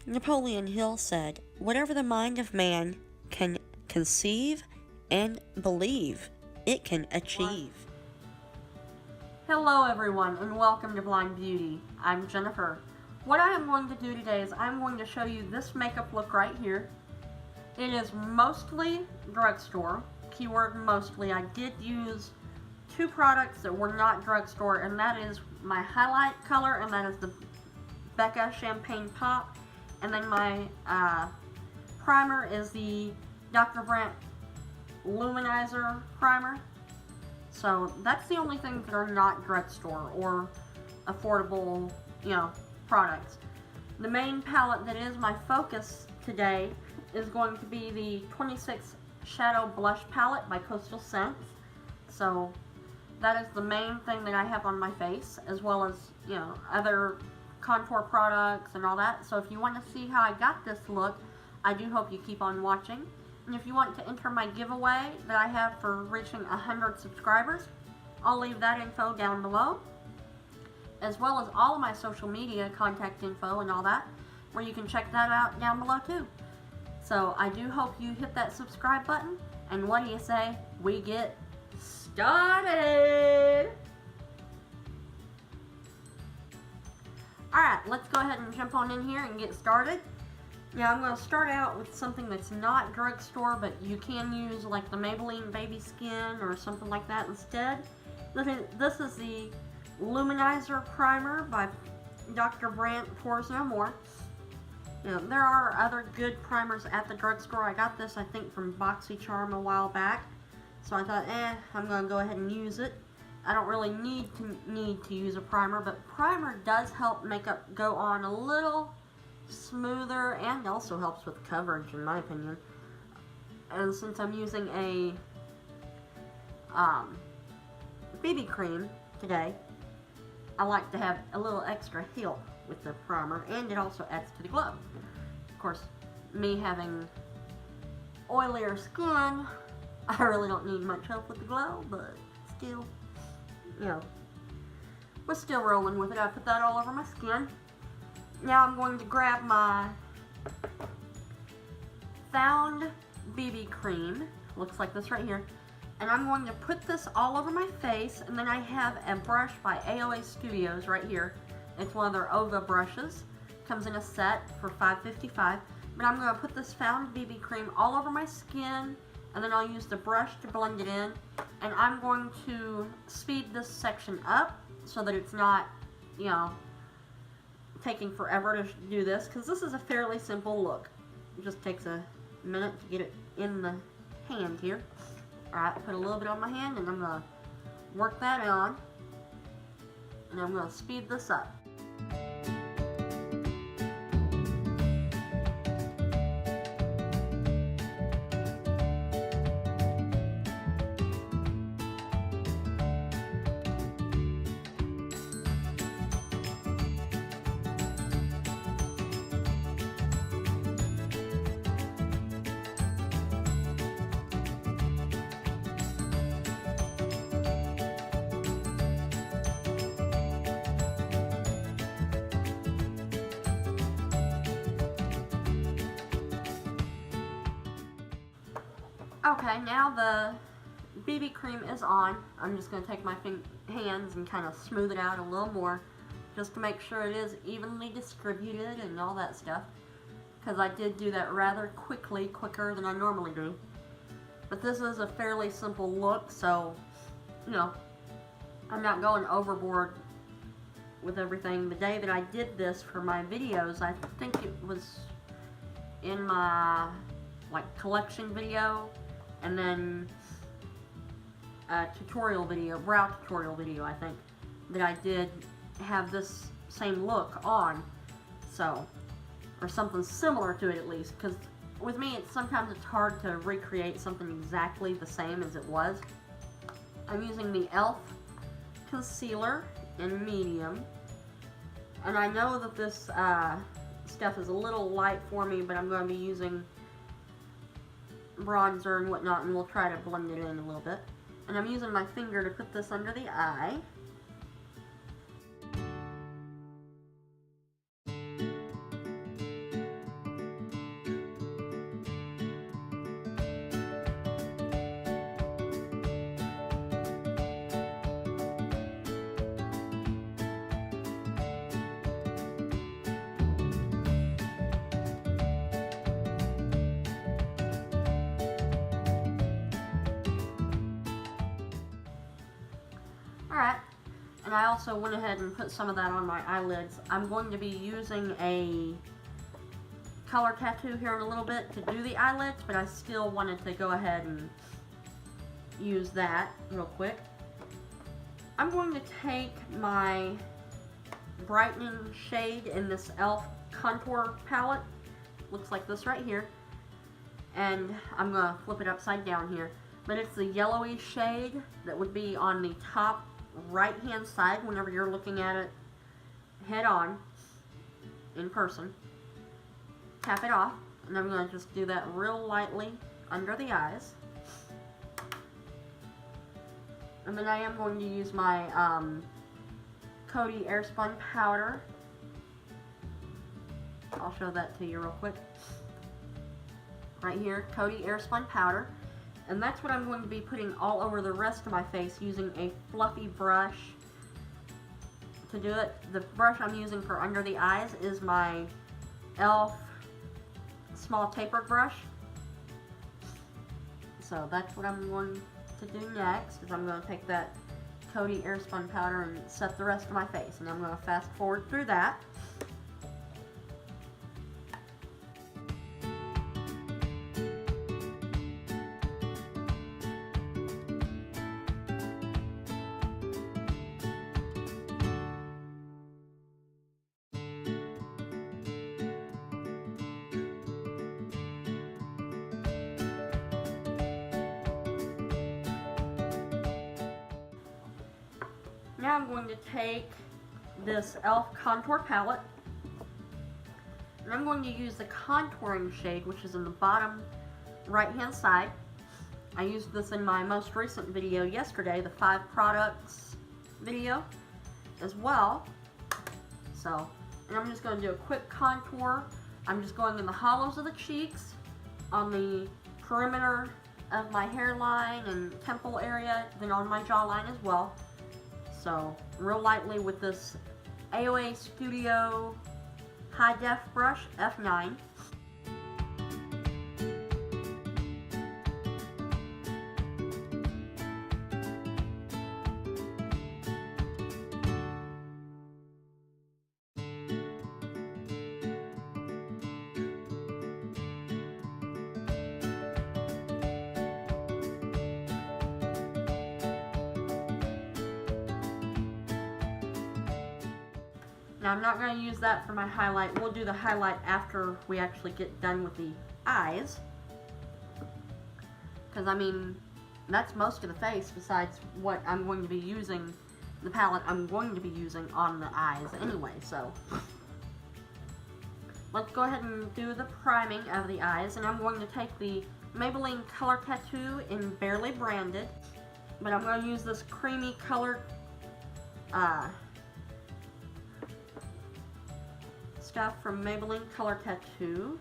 Napoleon Hill said, "Whatever the mind of man can conceive and believe, it can achieve." Hello everyone and welcome to Blind Beauty. I'm Jennifer. What I am going to do today is I'm going to show you this makeup look right here. It is mostly drugstore, keyword mostly. I did use two products that were not drugstore, and that is my highlight color, and that is the Becca Champagne Pop, and then my primer is the Dr. Brandt Luminizer primer. So that's the only things that are not drugstore or affordable, products. The main palette that is my focus today is going to be the 26 Shadow Blush Palette by Coastal Scents. So that is the main thing that I have on my face, as well as, other contour products and all that. So if you want to see how I got this look, I do hope you keep on watching. And if you want to enter my giveaway that I have for reaching 100 subscribers, I'll leave that info down below, as well as all of my social media contact info and all that, where you can check that out down below too. So I do hope you hit that subscribe button, and what do you say we get started? Alright, let's go ahead and jump on in here and get started. Now I'm going to start out with something that's not drugstore, but you can use like the Maybelline Baby Skin or something like that instead. This is the Luminizer Primer by Dr. Brandt Pores No More. There are other good primers at the drugstore. I got this, I think, from BoxyCharm a while back. So I thought, I'm going to go ahead and use it. I don't really need to use a primer, but primer does help makeup go on a little smoother, and also helps with coverage, in my opinion. And since I'm using a BB cream today, I like to have a little extra help with the primer, and it also adds to the glow. Of course, me having oilier skin, I really don't need much help with the glow, but still, we're still rolling with it. I put that all over my skin. Now I'm going to grab my Found BB cream, looks like this right here, and I'm going to put this all over my face, and then I have a brush by AOA Studios right here. It's one of their Ova brushes. Comes in a set for $5.55, but I'm going to put this Found BB cream all over my skin, and then I'll use the brush to blend it in, and I'm going to speed this section up so that it's not, taking forever to do this, because this is a fairly simple look. It just takes a minute to get it in the hand here. Alright, put a little bit on my hand, and I'm going to work that on, and I'm going to speed this up. Okay, now the BB cream is on. I'm just going to take my hands and kind of smooth it out a little more, just to make sure it is evenly distributed and all that stuff, because I did do that rather quickly, quicker than I normally do. But this is a fairly simple look, so, I'm not going overboard with everything. The day that I did this for my videos, I think it was in my, collection video, and then a tutorial video, brow tutorial video, I think, that I did have this same look on, so, or something similar to it at least, because with me, sometimes it's hard to recreate something exactly the same as it was. I'm using the e.l.f. concealer in medium, and I know that this stuff is a little light for me, but I'm going to be using bronzer and whatnot, and we'll try to blend it in a little bit. And I'm using my finger to put this under the eye. Alright, and I also went ahead and put some of that on my eyelids. I'm going to be using a color tattoo here in a little bit to do the eyelids, but I still wanted to go ahead and use that real quick. I'm going to take my brightening shade in this e.l.f. contour palette. Looks like this right here. And I'm going to flip it upside down here. But it's the yellowy shade that would be on the top right hand side whenever you're looking at it head on in person. Tap it off, and I'm going to just do that real lightly under the eyes. And then I am going to use my Cory Airspun powder. I'll show that to you real quick. Right here, Cory Airspun powder. And that's what I'm going to be putting all over the rest of my face using a fluffy brush to do it. The brush I'm using for under the eyes is my e.l.f. small tapered brush. So that's what I'm going to do next, is I'm going to take that Cory Airspun powder and set the rest of my face. And I'm going to fast forward through that. Now I'm going to take this e.l.f. contour palette, and I'm going to use the contouring shade, which is in the bottom right hand side. I used this in my most recent video yesterday, the 5 products video as well. So, and I'm just going to do a quick contour. I'm just going in the hollows of the cheeks, on the perimeter of my hairline and temple area, then on my jawline as well. So, real lightly with this AOA Studio High Def brush, F9. Now I'm not going to use that for my highlight. We'll do the highlight after we actually get done with the eyes. Because I mean, that's most of the face besides what I'm going to be using, the palette I'm going to be using on the eyes anyway. So let's go ahead and do the priming of the eyes. And I'm going to take the Maybelline Color Tattoo in Barely Branded. But I'm going to use this creamy colored stuff from Maybelline Color Tattoo.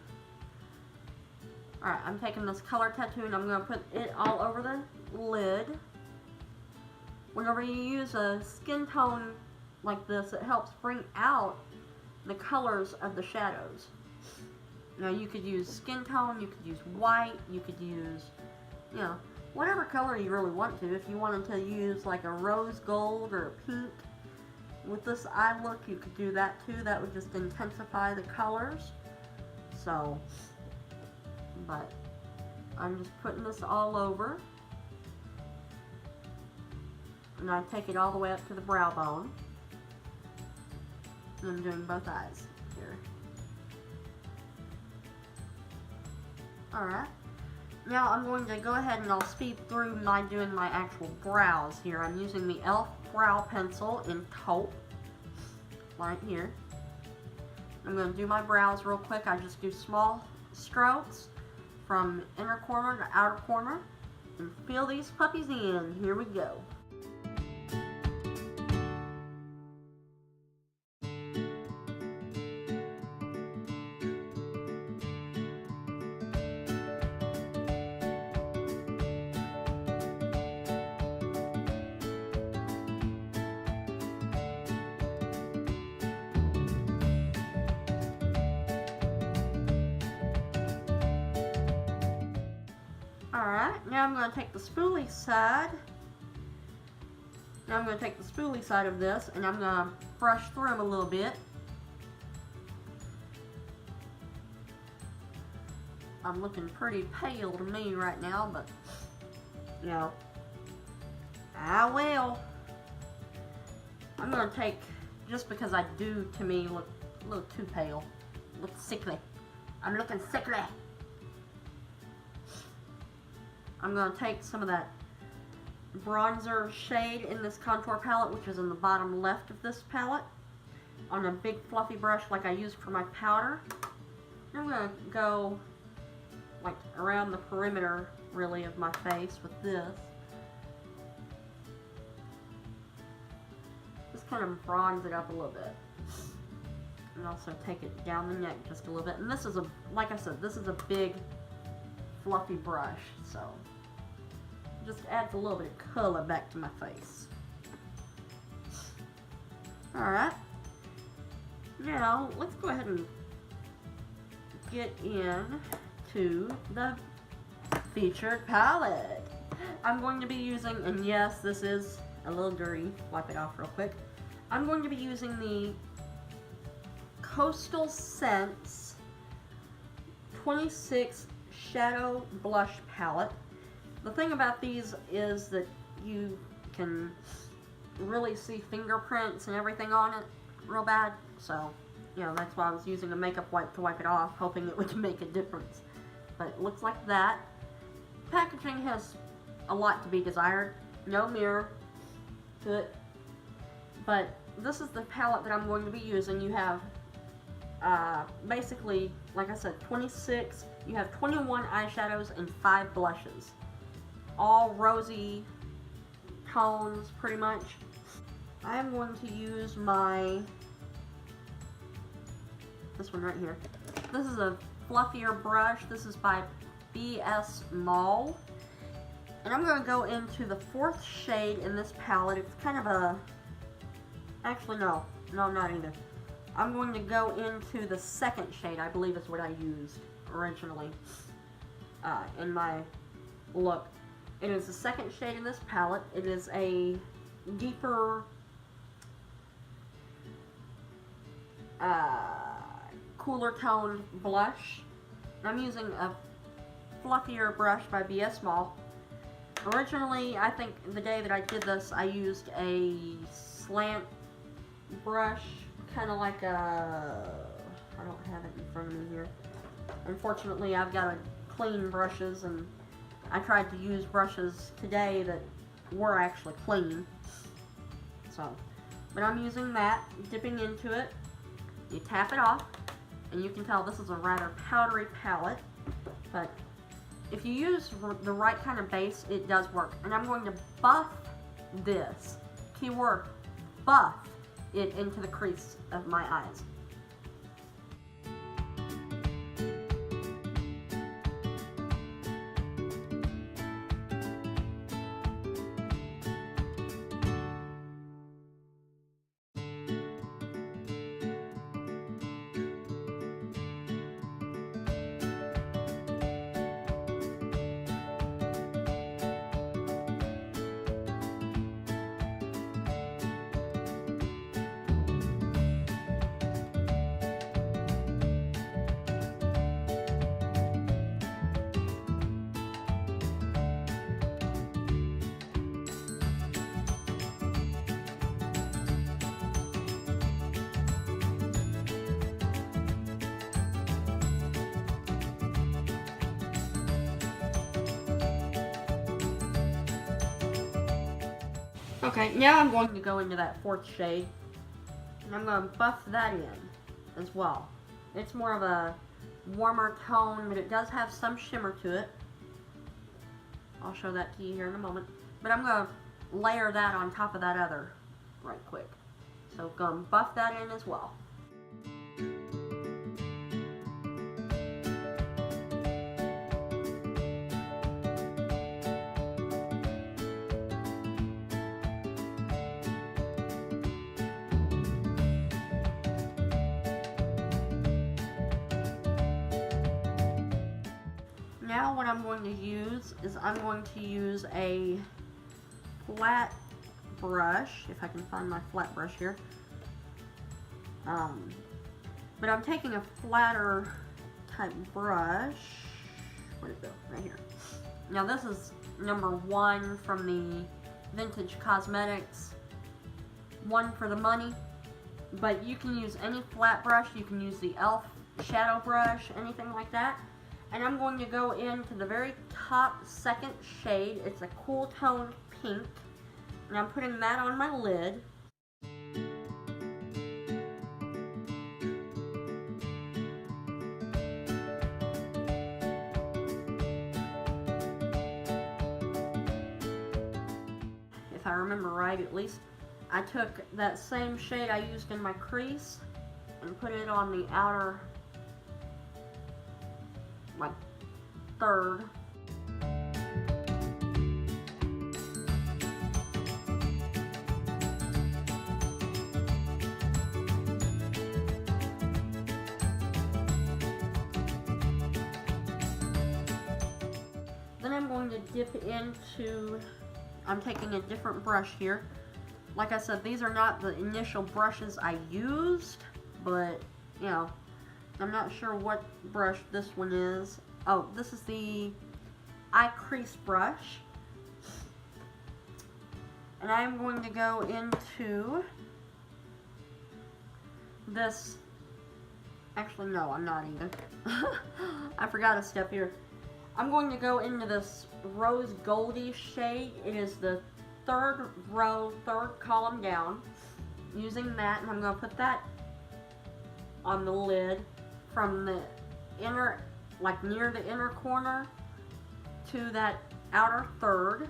Alright, I'm taking this Color Tattoo and I'm going to put it all over the lid. Whenever you use a skin tone like this, it helps bring out the colors of the shadows. Now you could use skin tone, you could use white, you could use, you know, whatever color you really want to. If you wanted to use like a rose gold or a pink with this eye look, you could do that too. That would just intensify the colors. So, but I'm just putting this all over. And I take it all the way up to the brow bone. And I'm doing both eyes here. Alright. Now I'm going to go ahead and I'll speed through doing my actual brows here. I'm using the e.l.f. brow pencil in taupe, right here. I'm going to do my brows real quick. I just do small strokes from inner corner to outer corner and fill these puppies in. Here we go. Alright, now I'm going to take the spoolie side Now I'm going to take the spoolie side of this and I'm going to brush through them a little bit. I'm looking pretty pale to me right now, but, you know, I will. I'm going to take, just because I do, to me, look a little too pale. Look sickly. I'm looking sickly. I'm going to take some of that bronzer shade in this contour palette, which is in the bottom left of this palette, on a big fluffy brush like I used for my powder. I'm going to go like around the perimeter, really, of my face with this. Just kind of bronze it up a little bit. And also take it down the neck just a little bit. And this is a, like I said, this is a big fluffy brush, so just adds a little bit of color back to my face. Alright. Now, let's go ahead and get into the featured palette. I'm going to be using, and yes, this is a little dirty. Wipe it off real quick. I'm going to be using the Coastal Scents 26 Shadow Blush Palette. The thing about these is that you can really see fingerprints and everything on it real bad. So, you know, that's why I was using a makeup wipe to wipe it off, hoping it would make a difference. But it looks like that. Packaging has a lot to be desired. No mirror to it. But this is the palette that I'm going to be using. You have basically, like I said, 26. You have 21 eyeshadows and 5 blushes. All rosy tones, pretty much. I am going to use this one right here. This is a fluffier brush. This is by BS Mall. And I'm going to go into the 4th shade in this palette. It's kind of a... Actually, no, not either. I'm going to go into the 2nd shade, I believe is what I used originally in my look. It is the 2nd shade in this palette. It is a deeper, cooler toned blush. I'm using a fluffier brush by BS Mall. Originally, I think the day that I did this, I used a slant brush, kind of like a, I don't have it in front of me here. Unfortunately, I've got clean brushes, and I tried to use brushes today that were actually clean. So, but I'm using that, dipping into it. You tap it off, and you can tell this is a rather powdery palette, but if you use the right kind of base, it does work. And I'm going to buff this, keyword buff, it into the crease of my eyes. Okay, now I'm going to go into that 4th shade, and I'm going to buff that in as well. It's more of a warmer tone, but it does have some shimmer to it. I'll show that to you here in a moment. But I'm going to layer that on top of that other right quick. So go and buff that in as well. Now what I'm going to use is I'm going to use a flat brush, if I can find my flat brush here. But I'm taking a flatter type brush. Where'd it go? Right here. Now this is number 1 from the Vintage Cosmetics. 1 for the money. But you can use any flat brush. You can use the e.l.f. shadow brush, anything like that. And I'm going to go into the very top second shade. It's a cool toned pink. And I'm putting that on my lid. If I remember right, at least, I took that same shade I used in my crease and put it on the outer, like, third. Then I'm going to dip into, I'm taking a different brush here. Like I said, these are not the initial brushes I used, but, you know, I'm not sure what brush this one is. Oh, this is the Crease Brush. And I'm going to go into this, actually no, I'm not even. I forgot a step here. I'm going to go into this Rose Goldie shade. It is the 3rd row, 3rd column down. Using that, and I'm going to put that on the lid from the inner, like near the inner corner to that outer third.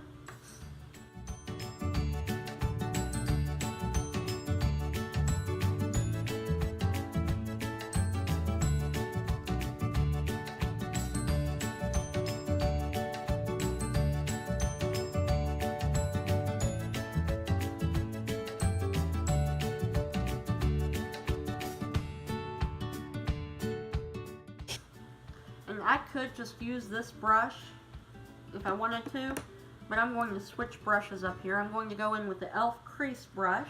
I could just use this brush if I wanted to, but I'm going to switch brushes up here. I'm going to go in with the e.l.f. Crease Brush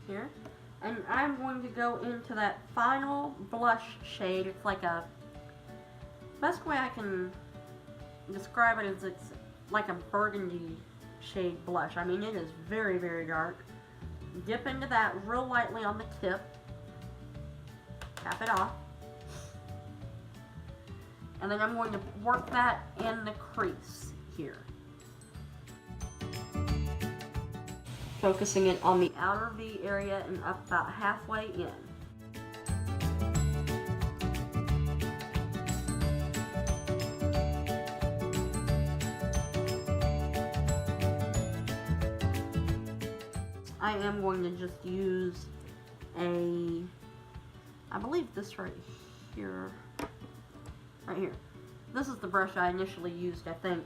here, and I'm going to go into that final blush shade. It's like a, best way I can describe it is it's like a burgundy shade blush. I mean, it is very, very dark. Dip into that real lightly on the tip, tap it off. And then I'm going to work that in the crease here. Focusing it on the outer V area and up about halfway in. I am going to just use a, I believe this right here. Right here. This is the brush I initially used, I think.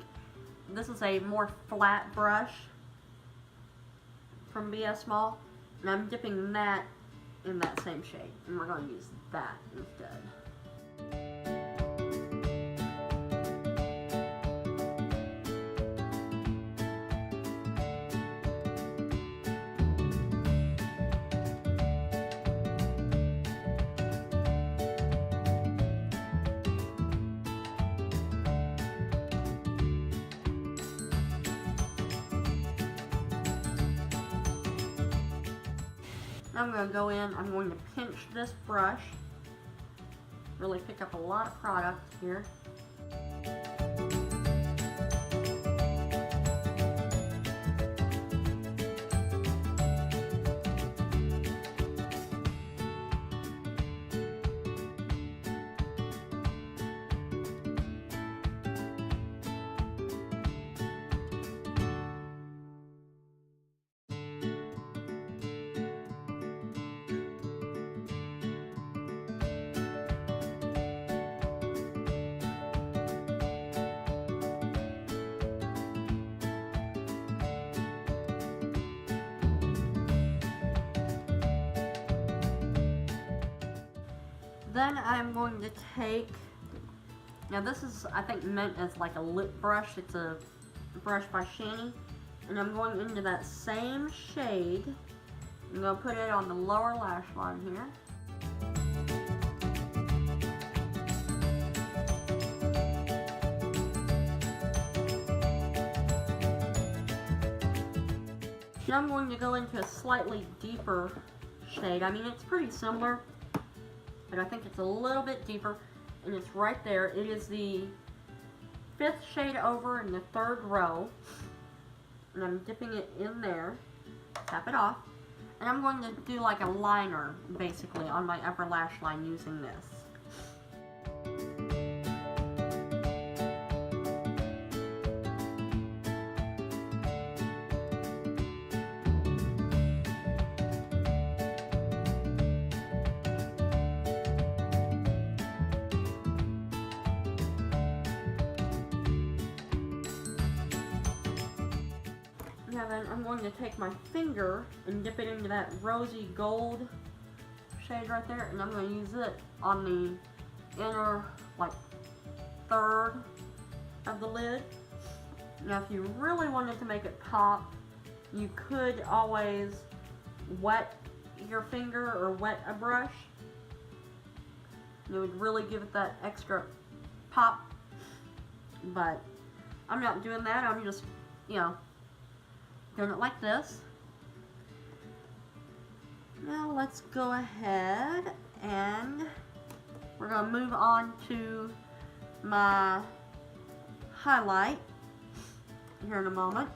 This is a more flat brush from BS Mall, and I'm dipping that in that same shade, and we're going to use that instead. I'm going to go in, I'm going to pinch this brush, really pick up a lot of product here. Then I'm going to take, now this is, I think, meant as like a lip brush. It's a brush by Shani. And I'm going into that same shade. I'm going to put it on the lower lash line here. Now I'm going to go into a slightly deeper shade. I mean, it's pretty similar, but I think it's a little bit deeper, and it's right there. It is the 5th shade over in the 3rd row, and I'm dipping it in there, tap it off, and I'm going to do like a liner, basically, on my upper lash line using this. Now then, I'm going to take my finger and dip it into that rosy gold shade right there, and I'm going to use it on the inner, like, 1/3 of the lid. Now, if you really wanted to make it pop, you could always wet your finger or wet a brush. It would really give it that extra pop, but I'm not doing that. I'm just, you know, doing it like this. Now let's go ahead and we're going to move on to my highlight here in a moment.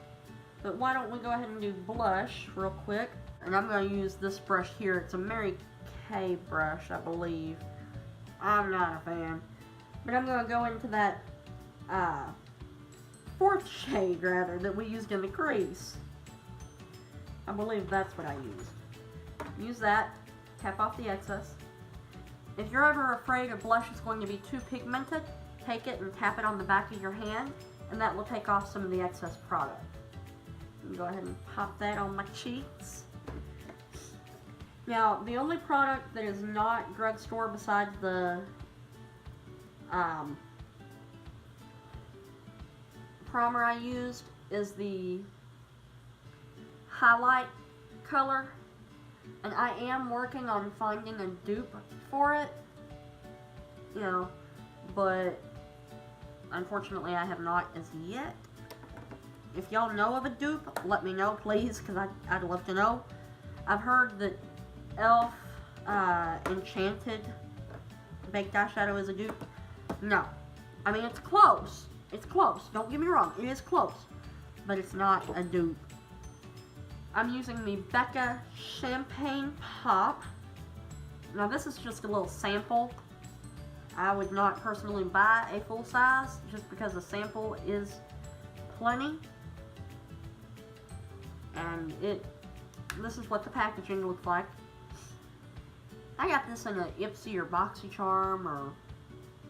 But why don't we go ahead and do blush real quick. And I'm going to use this brush here. It's a Mary Kay brush, I believe. I'm not a fan. But I'm going to go into that 4th shade, rather, that we used in the crease. I believe that's what I used. Use that, tap off the excess. If you're ever afraid a blush is going to be too pigmented, take it and tap it on the back of your hand, and that will take off some of the excess product. Go ahead and pop that on my cheeks. Now, the only product that is not drugstore besides the primer I used is the highlight color, and I am working on finding a dupe for it, you know, but unfortunately I have not as yet. If y'all know of a dupe, let me know please, because I'd love to know. I've heard that e.l.f. Enchanted Baked Eyeshadow is a dupe. No. I mean, it's close. It's close. Don't get me wrong. It is close. But it's not a dupe. I'm using the Becca Champagne Pop. Now, this is just a little sample. I would not personally buy a full size just because the sample is plenty. And this is what the packaging looks like. I got this in a Ipsy or BoxyCharm or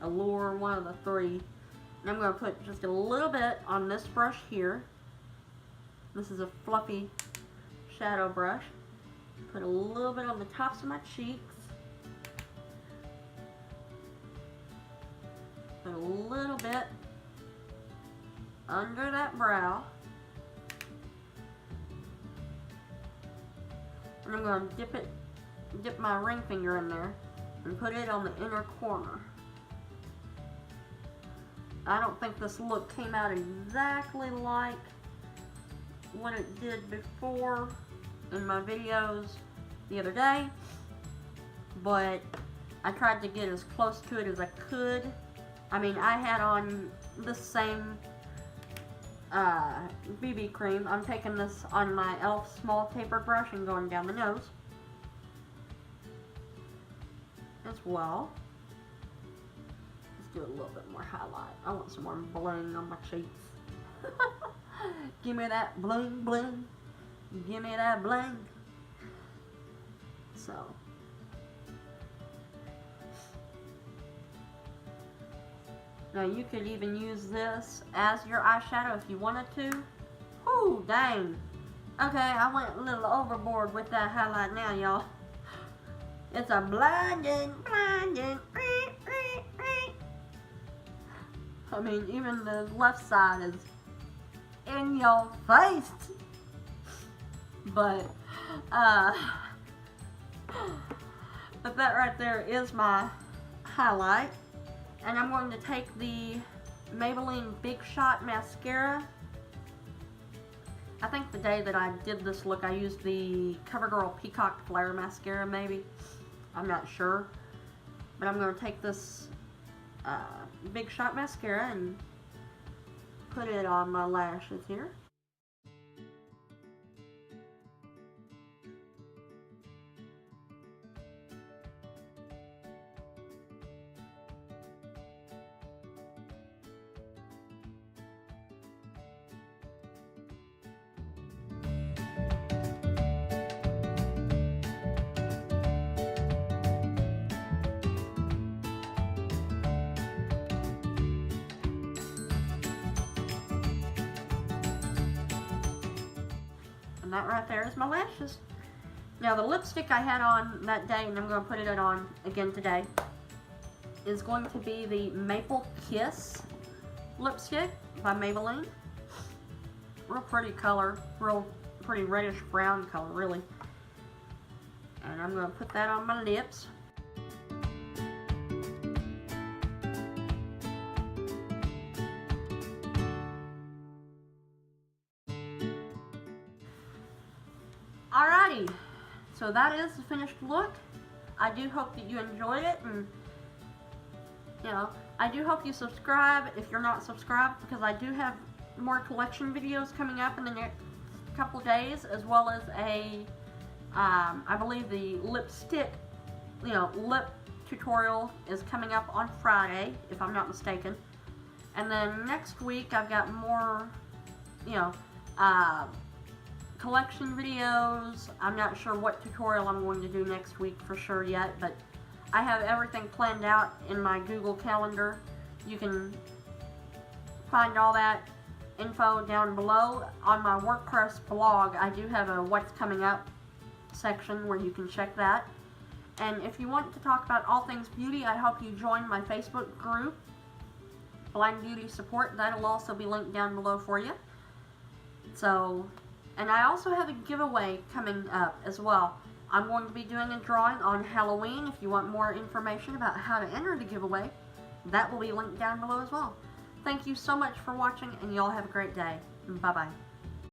Allure, one of the 3. And I'm going to put just a little bit on this brush here. This is a fluffy shadow brush. Put a little bit on the tops of my cheeks. Put a little bit under that brow. And I'm going to dip my ring finger in there and put it on the inner corner. I don't think this look came out exactly like what it did before in my videos the other day, but I tried to get as close to it as I could. I mean, I had on the same BB cream. I'm taking this on my e.l.f. small tapered brush and going down the nose as well. Let's do a little bit more highlight. I want some more bling on my cheeks. Give me that bling bling. Give me that bling. So. Now you could even use this as your eyeshadow if you wanted to. Whoo, dang. Okay, I went a little overboard with that highlight now, y'all. It's a blinding. I mean, even the left side is in your face. But that right there is my highlight. And I'm going to take the Maybelline Big Shot Mascara. I think the day that I did this look, I used the CoverGirl Peacock Flare Mascara, maybe. I'm not sure. But I'm going to take this Big Shot Mascara and put it on my lashes here. And that right there is my lashes. Now the lipstick I had on that day, and I'm going to put it on again today, is going to be the Maple Kiss lipstick by Maybelline. Real pretty color, real pretty reddish brown color really. And I'm going to put that on my lips. Alrighty, so that is the finished look. I do hope that you enjoyed it, and I do hope you subscribe if you're not subscribed, because I do have more collection videos coming up in the next couple days, as well as I believe the lipstick, lip tutorial is coming up on Friday, if I'm not mistaken. And then next week I've got more, collection videos. I'm not sure what tutorial I'm going to do next week for sure yet, but I have everything planned out in my Google Calendar. You can find all that info down below. On my WordPress blog, I do have a what's coming up section where you can check that. And if you want to talk about all things beauty, I hope you join my Facebook group, Blind Beauty Support. That'll also be linked down below for you. And I also have a giveaway coming up as well. I'm going to be doing a drawing on Halloween. If you want more information about how to enter the giveaway, that will be linked down below as well. Thank you so much for watching, and y'all have a great day. Bye-bye.